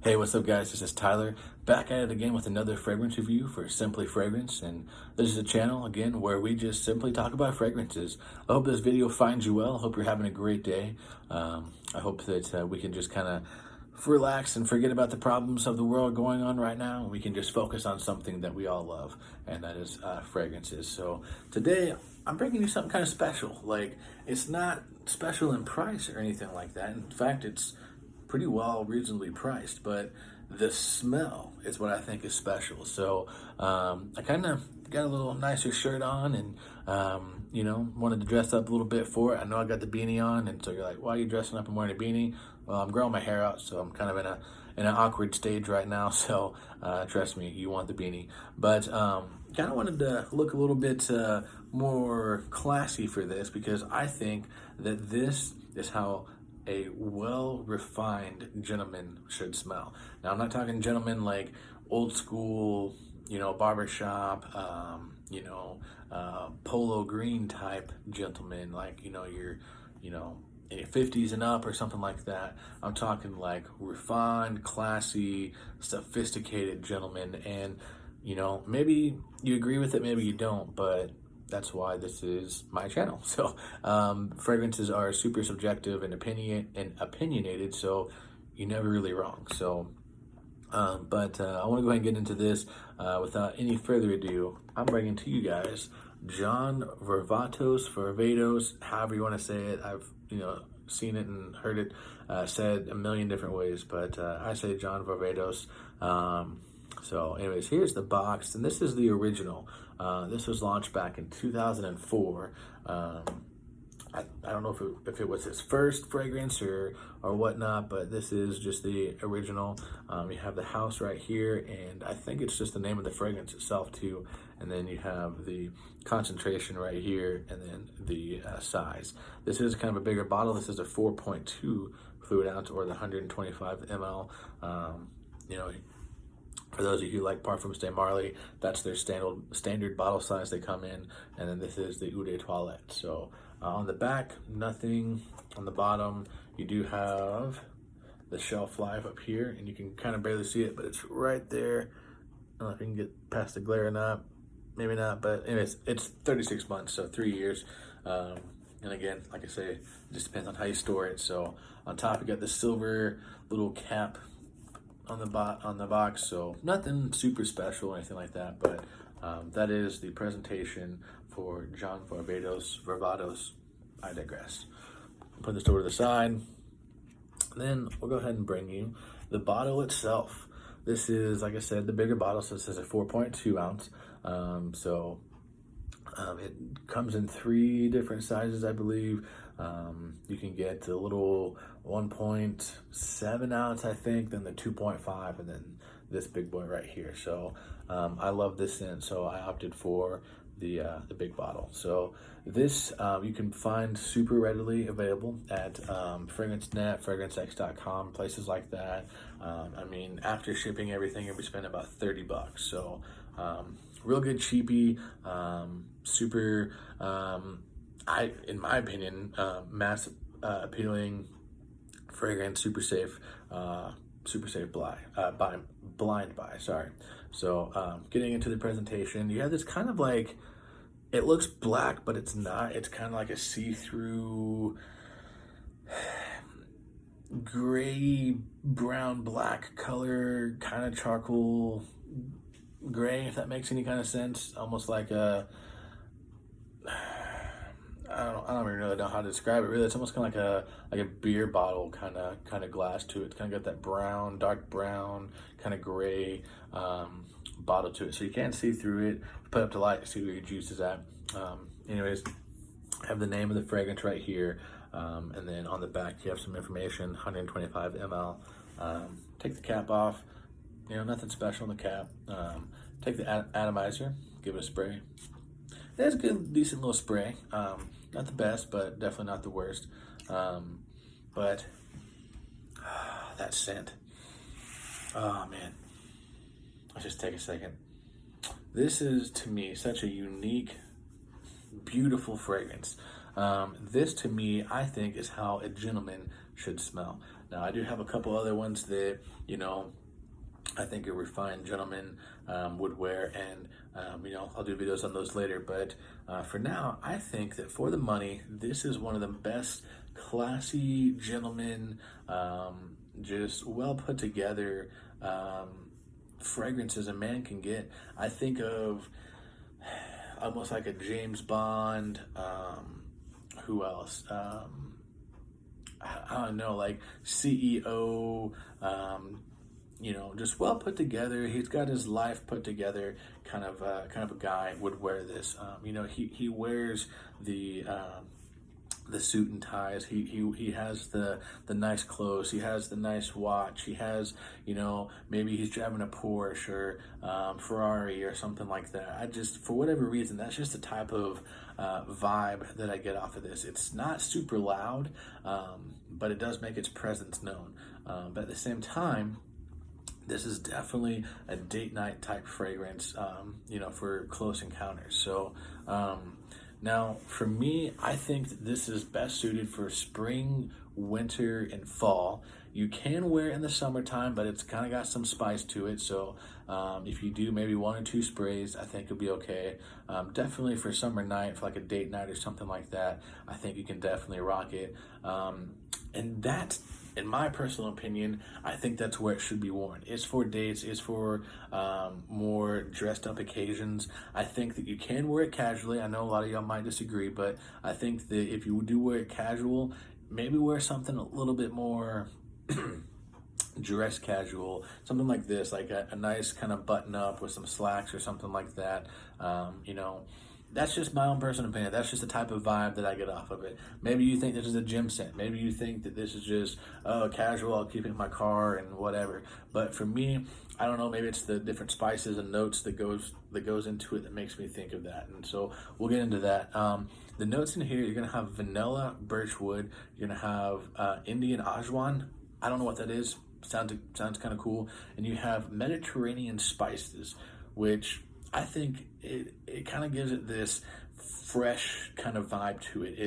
Hey, what's up, guys? This is Tyler, back at it again with another fragrance review for Simply Fragrance. And this is a channel, again, where we just simply talk about fragrances. I hope this video finds you well. I hope you're having a great day. I hope that we can just kind of relax and forget about the problems of the world going on right now. We can just focus on something that we all love, and that is fragrances. So today, I'm bringing you something kind of special. Like, it's not special in price or anything like that. In fact, it's pretty well reasonably priced, but the smell is what I think is special. So I kind of got a little nicer shirt on, and wanted to dress up a little bit for it. I know I got the beanie on, and so you're like, why are you dressing up and wearing a beanie? Well, I'm growing my hair out, so I'm kind of in an awkward stage right now. So trust me, you want the beanie. But kind of wanted to look a little bit more classy for this, because I think that this is how a well-refined gentleman should smell. Now, I'm not talking gentleman like old school, barbershop, polo green type gentleman, like, you're, in your 50s and up or something like that. I'm talking like refined, classy, sophisticated gentleman. And, maybe you agree with it, maybe you don't, but that's why this is my channel. So fragrances are super subjective and opinionated, so you're never really wrong. So I want to go ahead and get into this without any further ado. I'm bringing to you guys John Varvatos, however you want to say it. I've seen it and heard it said a million different ways, but I say John Varvatos. So anyways, here's the box, and this is the original. This was launched back in 2004. I don't know if it was his first fragrance or whatnot, but this is just the original. You have the house right here, and I think it's just the name of the fragrance itself too. And then you have the concentration right here, and then the size. This is kind of a bigger bottle. This is a 4.2 fluid ounce, or the 125 ml. For those of you who like Parfums de Marly, that's their standard bottle size they come in. And then this is the Eau de Toilette. So on the back, nothing. On the bottom, you do have the shelf life up here, and you can kind of barely see it, but it's right there. I don't know if you can get past the glare or not. Maybe not, but anyways, it's 36 months, so 3 years. And again, like I say, it just depends on how you store it. So on top, you got the silver little cap on the box, so nothing super special or anything like that, but that is the presentation for John Varvatos. I digress. Put this over to the side. Then we'll go ahead and bring you the bottle itself. This is, like I said, the bigger bottle, so this is a 4.2 ounce. It comes in 3 different sizes, I believe. You can get the little 1.7 ounce, I think, then the 2.5, and then this big boy right here. So I love this scent, so I opted for the big bottle. So this you can find super readily available at FragranceNet, FragranceX.com, places like that. After shipping everything, you'll be spending about $30. So real good cheapie, super, in my opinion, mass appealing fragrance, super safe blind buy, sorry. So getting into the presentation, you have this kind of like, it looks black, but it's not. It's kind of like a see-through gray, brown, black color, kind of charcoal gray, if that makes any kind of sense. Almost like a, I don't really know how to describe it. Really, it's almost kind of like a beer bottle kind of glass to it. It's kind of got that brown, dark brown, kind of gray bottle to it, so you can't see through it. Put it up to light to see where your juice is at. Anyways, I have the name of the fragrance right here, and then on the back you have some information. 125 ml. Take the cap off. Nothing special in the cap. Take the atomizer, give it a spray. It's a good, decent little spray. Not the best, but definitely not the worst. But that scent. Oh man. Let's just take a second. This is, to me, such a unique, beautiful fragrance. This, to me, I think, is how a gentleman should smell. Now, I do have a couple other ones that, you know, I think a refined gentleman would wear, and I'll do videos on those later. But for now, I think that for the money, this is one of the best classy gentleman, just well put together fragrances a man can get. I think of almost like a James Bond. Who else? I don't know, like CEO. Just well put together. He's got his life put together. Kind of a guy would wear this. He wears the suit and ties. He has the nice clothes. He has the nice watch. He has, maybe he's driving a Porsche or Ferrari or something like that. I just, for whatever reason, that's just the type of vibe that I get off of this. It's not super loud, but it does make its presence known. But at the same time, this is definitely a date night type fragrance, for close encounters. So, now for me, I think that this is best suited for spring, winter, and fall. You can wear it in the summertime, but it's kind of got some spice to it. So, if you do maybe 1 or 2 sprays, I think it'll be okay. Definitely for summer night, for like a date night or something like that, I think you can definitely rock it. And that, in my personal opinion, I think that's where it should be worn. It's for dates, it's for more dressed up occasions. I think that you can wear it casually. I know a lot of y'all might disagree, but I think that if you do wear it casual, maybe wear something a little bit more dress casual, something like this, like a nice kind of button up with some slacks or something like that. That's just my own personal opinion. That's just the type of vibe that I get off of it. Maybe you think this is a gym scent. Maybe you think that this is just casual. I'll keep it in my car and whatever. But for me, I don't know. Maybe it's the different spices and notes that goes into it that makes me think of that. And so we'll get into that. The notes in here, you're gonna have vanilla, birchwood. You're gonna have Indian Ajwan. I don't know what that is. Sounds kind of cool. And you have Mediterranean spices, which I think it kind of gives it this fresh kind of vibe to it.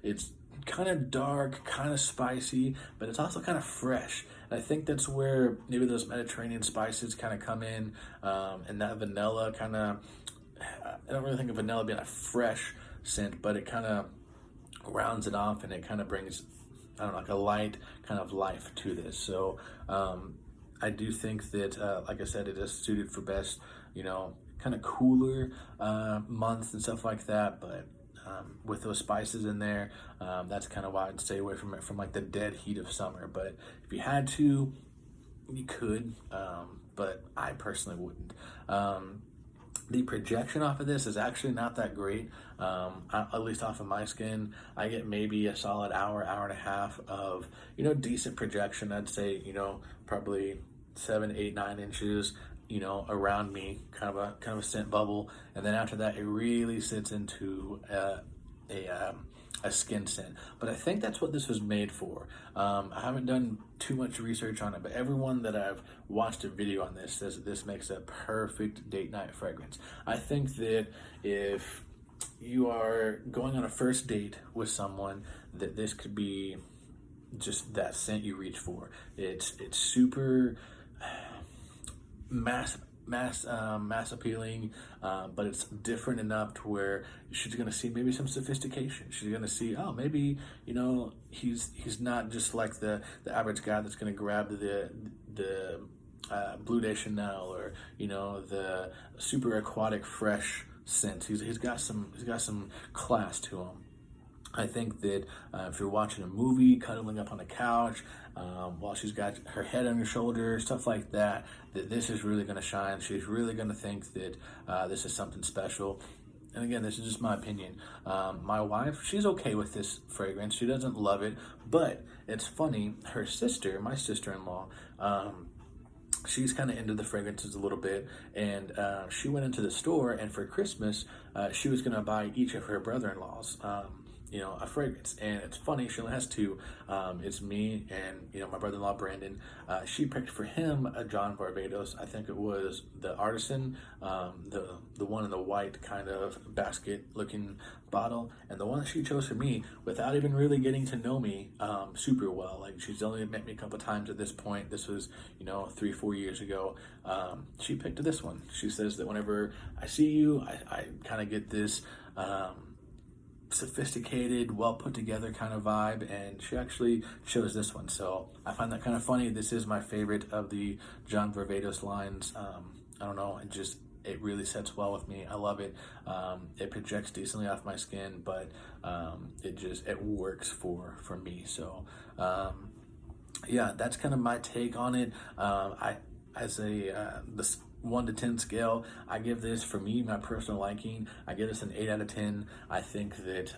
It's kind of dark, kind of spicy, but it's also kind of fresh. And I think that's where maybe those Mediterranean spices kind of come in, and that vanilla kind of, I don't really think of vanilla being a fresh scent, but it kind of rounds it off, and it kind of brings, I don't know, like a light kind of life to this. So I do think that, like I said, it is suited for best, kind of cooler months and stuff like that. But with those spices in there, that's kind of why I'd stay away from it from like the dead heat of summer. But if you had to, you could, but I personally wouldn't. The projection off of this is actually not that great. At least off of my skin, I get maybe a solid hour and a half of, decent projection. I'd say, probably 7, 8, 9 inches, around me, kind of a scent bubble. And then after that, it really sits into a skin scent. But I think that's what this was made for. I haven't done too much research on it, but everyone that I've watched a video on this says that this makes a perfect date night fragrance. I think that if you are going on a first date with someone, that this could be just that scent you reach for. It's super mass appealing, but it's different enough to where she's gonna see maybe some sophistication. She's gonna see, oh, maybe he's not just like the average guy that's gonna grab the Blue de Chanel or the super aquatic fresh scent. He's got some class to him. I think that if you're watching a movie, cuddling up on the couch, while she's got her head on your shoulder, stuff like that, that this is really going to shine. She's really going to think that this is something special. And again, this is just my opinion. My wife, she's okay with this fragrance. She doesn't love it, but it's funny. Her sister, my sister-in-law, she's kind of into the fragrances a little bit, and she went into the store, and for Christmas, she was going to buy each of her brother-in-laws a fragrance. And it's funny, she only has two. It's me and my brother-in-law Brandon. She picked for him a John Varvatos. I think it was the Artisan, the one in the white kind of basket looking bottle, and the one that she chose for me without even really getting to know me super well. Like, she's only met me a couple times at this point. This was 3-4 years ago. She picked this one. She says that whenever I see you, I kind of get this sophisticated, well put together kind of vibe, and she actually chose this one. So I find that kind of funny. This is my favorite of the John Varvatos lines. I don't know, it really sets well with me. I love it. It projects decently off my skin, but it works for me. So yeah, that's kind of my take on it. This 1 to 10 scale, I give this, for me, my personal liking, I give this an 8 out of 10. I think that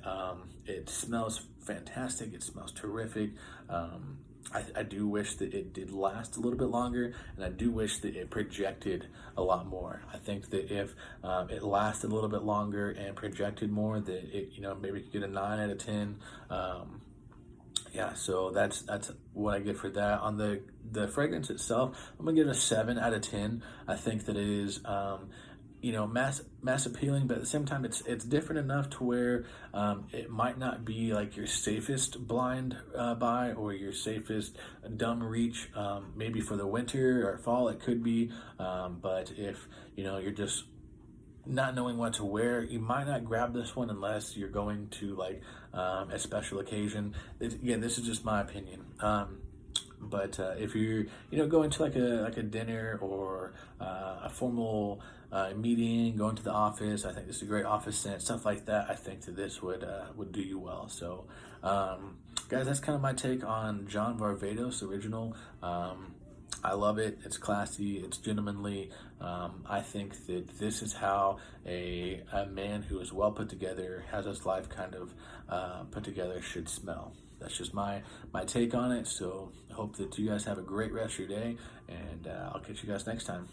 it smells fantastic. It smells terrific. I do wish that it did last a little bit longer, and I do wish that it projected a lot more. I think that if it lasted a little bit longer and projected more, that it maybe could get a 9 out of 10. Yeah, so that's what I get for that. On the fragrance itself, I'm gonna give it a 7 out of 10. I think that it is mass appealing, but at the same time it's different enough to where it might not be like your safest blind buy or your safest dumb reach. Maybe for the winter or fall it could be, but if you're just not knowing what to wear, you might not grab this one unless you're going to like a special occasion. Again, this is just my opinion. But if you're going to like a dinner or a formal meeting, going to the office, I think this is a great office scent, stuff like that. I think that this would do you well. So guys, that's kind of my take on John Varvatos original. I love it. It's classy. It's gentlemanly. I think that this is how a man who is well put together, has his life kind of put together, should smell. That's just my take on it. So I hope that you guys have a great rest of your day, and I'll catch you guys next time.